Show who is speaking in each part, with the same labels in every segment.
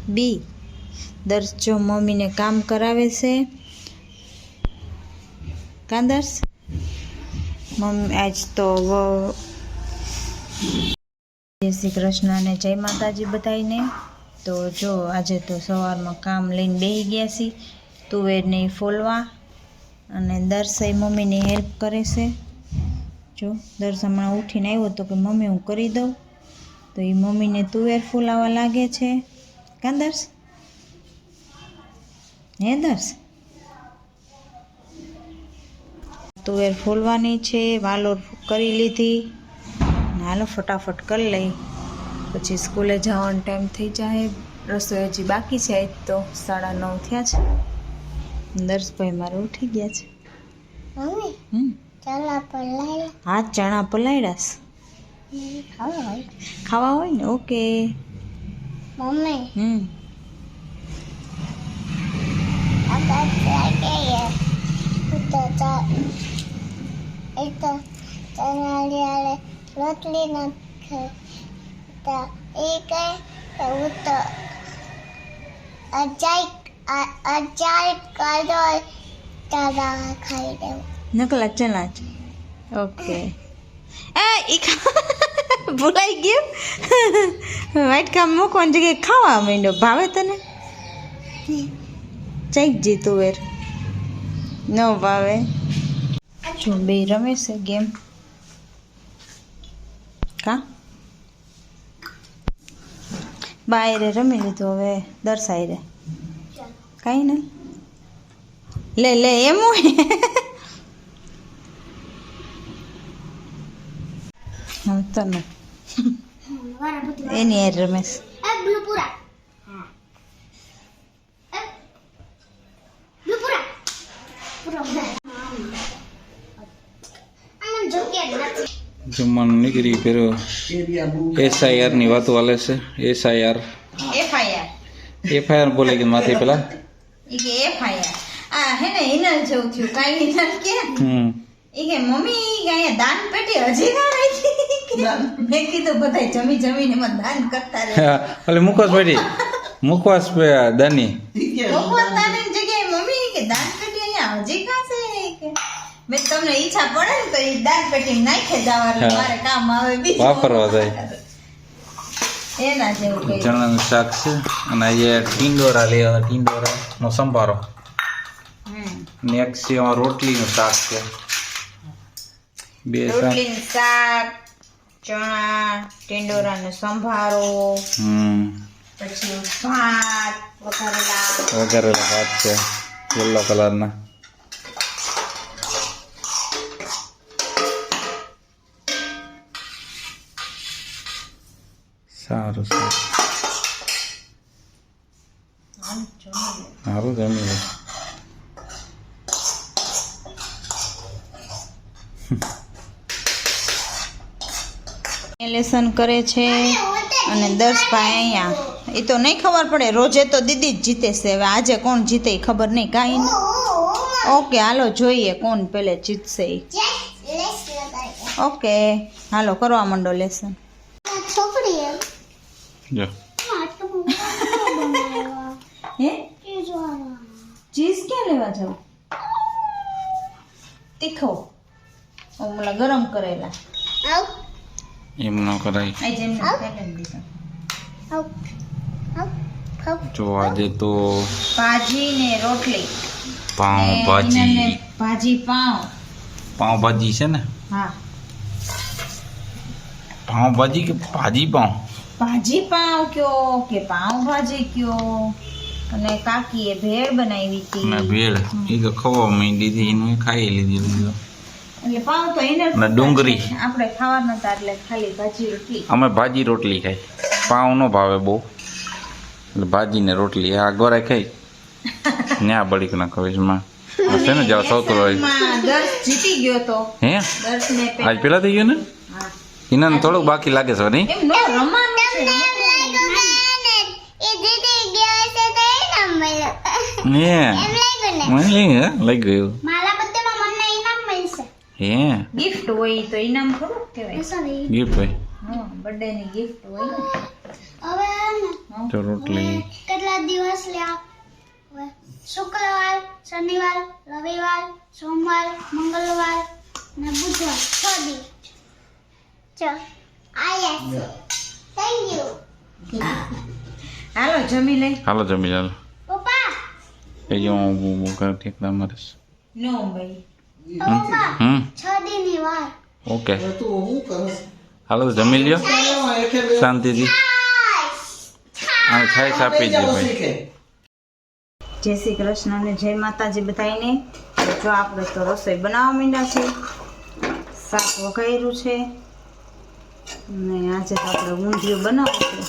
Speaker 1: બી. દર્શ જો મમ્મીને કામ કરાવે છે. કાં દર્શ? મમ્મી આજ તો જય શ્રી કૃષ્ણ અને જય માતાજી બધાને. તો જો આજે તો સવારમાં કામ લઈને બેસી ગયા છીએ તુવેરને ફોલવા, અને દર્શય મમ્મીની હેલ્પ કરે છે. જો દર્શ હમણાં ઉઠીને આવ્યો તો કે મમ્મી હું કરી દઉં, તો એ મમ્મીને તુવેર ફોલાવા લાગે છે. કાં દર્શ? હે દર્શ? તુવેર ફોલવાની છે, વાલોર કરી લીધી. હાલો ફટાફટ કરી લઈ, પછી સ્કૂલે જવાનો ટાઈમ થઈ જાય. રસોઈ હજી બાકી છે, આજ તો 9:30 થયા છે. દર્શભાઈ મારે ઉઠી ગયા છે. હા ચણા પલાળ્યાસ ખાવા હોય ને. Okay mummy.
Speaker 2: રોટલી નથી એ કઈ તો અચાર કરો તારા ખાઈ દેવું.
Speaker 1: નકલા ચણા છે. ઓકે એ ભૂલાઈ ગયું. વાઈટ કામ મૂકવાની જગ્યાએ ખાવા માંડ્યો. ભાવે તને? ચાઈક તુવેર ન ભાવે. જો બે રમે છે ગેમ. કા બાયરે રમી લીધું, હવે દર્શાઈ રે કાંઈ ને લે લે એમ હોય. તને એની યાર રમેશ
Speaker 3: જમવાનું નીકળી ફેરો. SIR ની વાતો હાલે છે. SIR FIR બોલે કે માથે પેલા
Speaker 1: FIR આ હે ને ઇનલ જેવું થયું. કાઈ ઇનલ કે કે મમ્મી અહીંયા દાન પેટી હજી ના રાખી. મેં કીધું બધા જમી જમીને એમાં દાન કરતા રહે.
Speaker 3: એટલે મુખવાસ પેટી મુખવાસ દાની
Speaker 1: મુખવાસ દાની જગ્યાએ મમ્મી કે દાન પેટી અહીંયા હજી કાશે કે મેં તમને ઈચ્છા પડે ને તો એ દાન પેટી નાખે જવાનું મારે કામ આવે બીજું
Speaker 3: વાપરવા જાય.
Speaker 1: એના જેવું કઈ
Speaker 3: ચણાનું શાક છે, અને અહીંયા ટીંડોરા લેવા. ટીંડોરા નો સંભારો. નેક્સ્ટ છે રોટલીનું શાક છે. બે
Speaker 1: રોટલીનું શાક, ચણા, ટીંડોરાનો સંભારો, પછી ભાત
Speaker 3: વઘારેલા ભાત છે યલો કલરના. સારું સારું સારું જમી લે.
Speaker 1: લેસન કરે છે અને દર્શભાઈ અહીંયા. એ તો નહીં ખબર પડે, રોજે તો દીદી જ જીતે છે. હવે આજે કોણ જીતે એ ખબર નહીં કાંઈ નહીં. ઓકે હાલો જોઈએ કોણ પેલે જીતશે. ઓકે હાલો કરવા માંડો લેસન.
Speaker 3: જો
Speaker 1: હે ચીઝ ક્યાં લેવા જાવ? તીખો ઓલા ગરમ કરેલા
Speaker 3: એમ ન કરાય. જો આજે તો
Speaker 1: ભાજી ને રોટલી,
Speaker 3: પાઉંભાજી.
Speaker 1: ભાજી
Speaker 3: પાઉંભાજી છે ને?
Speaker 1: હા
Speaker 3: પાઉંભાજી કે ભાજી પાઉં?
Speaker 1: ભાજી પાઉં કયો કે પાઉંભાજી કયો. અને કાકીએ ભેળ બનાવી હતી.
Speaker 3: ને ભેળ એ તો ખવા માંડી હતી, એનું ખાઈ લીધી.
Speaker 1: એટલે પાઉં તો એને
Speaker 3: ને ડુંગળી
Speaker 1: આપણે ખાવાના હતા એટલે ખાલી ભાજી રોટલી.
Speaker 3: અમે ભાજી રોટલી ખાઈ, પાઉં નો ભાવે બહુ, એટલે ભાજી ને રોટલી. આ ગોરા ખાઈ ન્યા બળીક ના ખવેશમાં હશે ને જાવ સૌતો
Speaker 1: દર્શ જીતી ગયો તો.
Speaker 3: હે
Speaker 1: દર્શને
Speaker 3: આજ પેલા થઈ ગયો ને? એના થોડુંક બાકી લાગે છે નહીં?
Speaker 1: એમ નો રમાનું છે.
Speaker 3: મને લઈ ગયું. હે
Speaker 1: ગિફ્ટ હોય તો ઇનામ થોડું કહેવાય.
Speaker 3: ગિફ્ટ હોય.
Speaker 1: હા બર્થડે ની ગિફ્ટ હોય ને.
Speaker 2: ને
Speaker 3: તો રોટલી
Speaker 2: કેટલા દિવસ લ્યા શુક્રવાર શનિવાર રવિવાર સોમવાર મંગળવાર ને બુધવાર 6 દિવસ ચો આયા થેન્ક યુ
Speaker 1: હાલો જમી લઈ.
Speaker 3: હાલો જમી ચાલો
Speaker 2: પપ્પા
Speaker 3: એ જો હું ઠેકડા મારીશ
Speaker 1: નો ભાઈ
Speaker 2: પપ્પા 6 દીની વાર
Speaker 3: ઓકે હાલો તો જમી લ્યો શાંતિથી અને છાશ આપી દો ભાઈ.
Speaker 1: જય શ્રી કૃષ્ણ અને જય માતાજી બધાને. તો જો આપણે તો રસોઈ બનાવવા માંડ્યા છે. શાક વઘાર્યું છે અને આજે તો આપણે ઊંધિયું બનાવવું છે.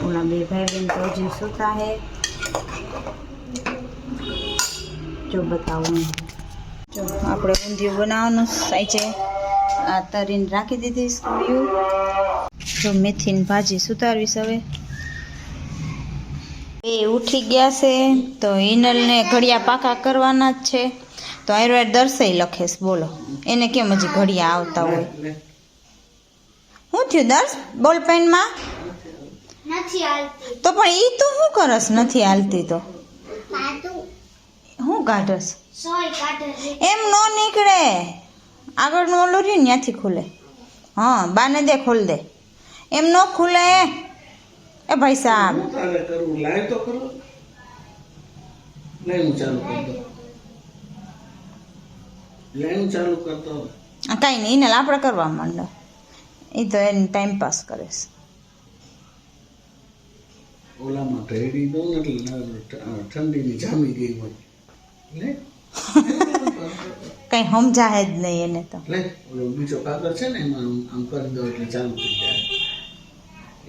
Speaker 1: ઓલા બે ભાઈ બહેન તો હજી સૂતા હે. જો બતાવું જો આપણે ઊંધિયું બનાવવાનું થાય છે. આ તરીને રાખી દીધી સ્કૂલ્યું. જો મેથીની ભાજી સુધારવીશ હવે. એ ઉઠી ગયા છે તો હિનલને ઘડિયા પાકા કરવાના જ છે. તો આયુર્વેદ દર્શાઈ લખેશ. બોલો એને કેમ હજી ઘડિયા આવતા હોય. શું થયું દર્શ બોલ પેનમાં
Speaker 2: નથી હાલતી
Speaker 1: તો પણ ઈ તું શું કરસ નથી હાલતી તો
Speaker 2: સાદું
Speaker 1: શું કાઢસ
Speaker 2: સોય કાઢે
Speaker 1: એમ નો નીકળે. આગળનું ઓલું રહ્યું ને ત્યાંથી ખુલે. હા બાને દે ખોલ દે. એમ નો ખુલે એ ભાઈ સાહેબ. કાંઈ નહીં એને આપણે કરવા માંડો. એ તો એને ટાઈમ પાસ કરે છે.
Speaker 4: ઓલામાં રેડી દો ને એટલે ઠંડીની જામી ગઈ હોય લે
Speaker 1: કંઈ સમજાય જ નહીં એને તો.
Speaker 4: લે ઓલો બીજો કાગળ છે ને એમાં આમ કરી દો એટલે ચાલુ થઈ જાય.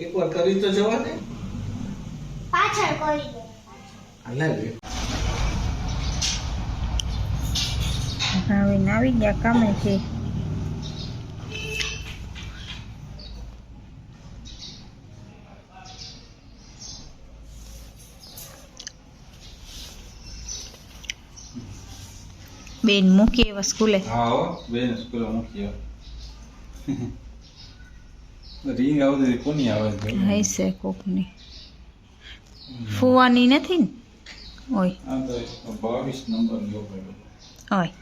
Speaker 4: એકવાર કરી તો જવા દે.
Speaker 2: પાછળ કરી દો
Speaker 4: આ લે
Speaker 1: હવે આવી ગયા કામેથી. બેન મૂકી એવા સ્કૂલે.
Speaker 3: હા હો બેન સ્કૂલે મૂકી રીંગ આવતી કોની આવે છે
Speaker 1: હશે કોકની. ફુવાની નથી ને ઓય
Speaker 3: આ તો 22 નંબર નો પડ્યો
Speaker 1: ઓય.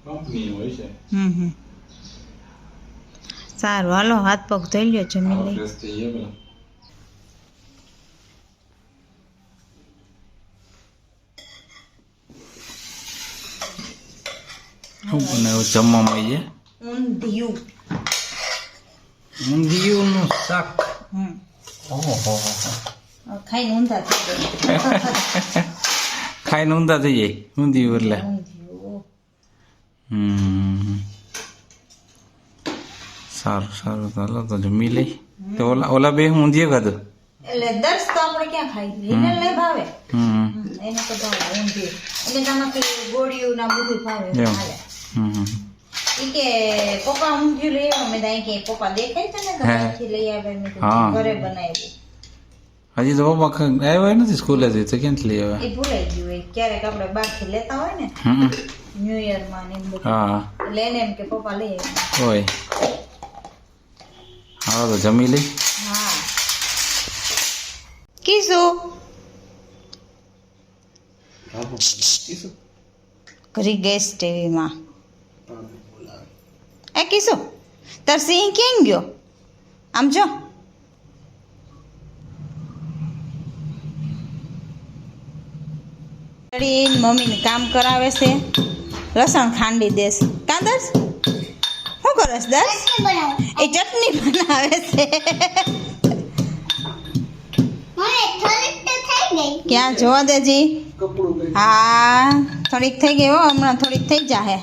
Speaker 3: કંપની હોય છે
Speaker 1: સારું હાલો હાથ પગ ધોઈ લ્યો જમી લઈ.
Speaker 3: ફ્રેશ થઈ ગયા પેલા શું બનાવ્યું જમવામાં છે
Speaker 1: ઊંધિયું.
Speaker 3: ઊંધિયુંનું શાક ઓહો
Speaker 1: ખાઈને ઊંધા થઈ ગયા.
Speaker 3: ખાઈને ઊંધા થઈ જાય ઊંધિયું એટલે
Speaker 1: ઊંધિયું
Speaker 3: સારું સારું ચાલો તો જમી લઈ. તો ઓલા બે ઊંધિયું ખાધું
Speaker 1: એટલે દર્શ તો આપણે ક્યાં ખાઈ એને લઈ ભાવે. એને તો ભાવે ઊંધિયું. એને આમાંથી ગોળિયું ના બધું ભાવે
Speaker 3: એમ.
Speaker 1: હાલે.
Speaker 3: હમ
Speaker 1: ઈ કે પપ્પા ઊંધિયું લઈ આવ્યો. મેં દાઈ કે પપ્પા દેખાય છે ને તો
Speaker 3: હે.
Speaker 1: બહારથી લઈ આવે. મેં કીધું
Speaker 3: હા.
Speaker 1: ઘરે બનાવ્યું.
Speaker 3: હજી તો પપ્પા આવ્યા નથી સ્કૂલેથી તો ક્યાંથી લઈ આવ્યા
Speaker 1: એ ભૂલાઈ ગયું હોય. ક્યારેક આપણે બહારથી લેતા હોય ને
Speaker 3: હમ
Speaker 1: ન્યુ યર માં ને એમ બધું.
Speaker 3: હા
Speaker 1: એટલે એને એમ કે પપ્પા લઈ આવ્યા.
Speaker 3: હોય હા તો જમી લઈ.
Speaker 1: હા કીશું ઘરી ગેસ ટીવીમાં. એ કીશું તાર સિંહ ક્યાં ગયો આમ જો. મમ્મીને કામ કરાવે છે. લસણ ખાંડી દેશ કાં દર્શ શું કરસ દર્શ
Speaker 2: બનાવો
Speaker 1: એ ચટણી બનાવે છે.
Speaker 2: મને થોડીક તો થઈ ગઈ
Speaker 1: ક્યાં જોવા દેજી.
Speaker 4: કપડું
Speaker 1: હા થોડીક થઈ ગઈ હો હમણાં થોડીક થઈ જાહે.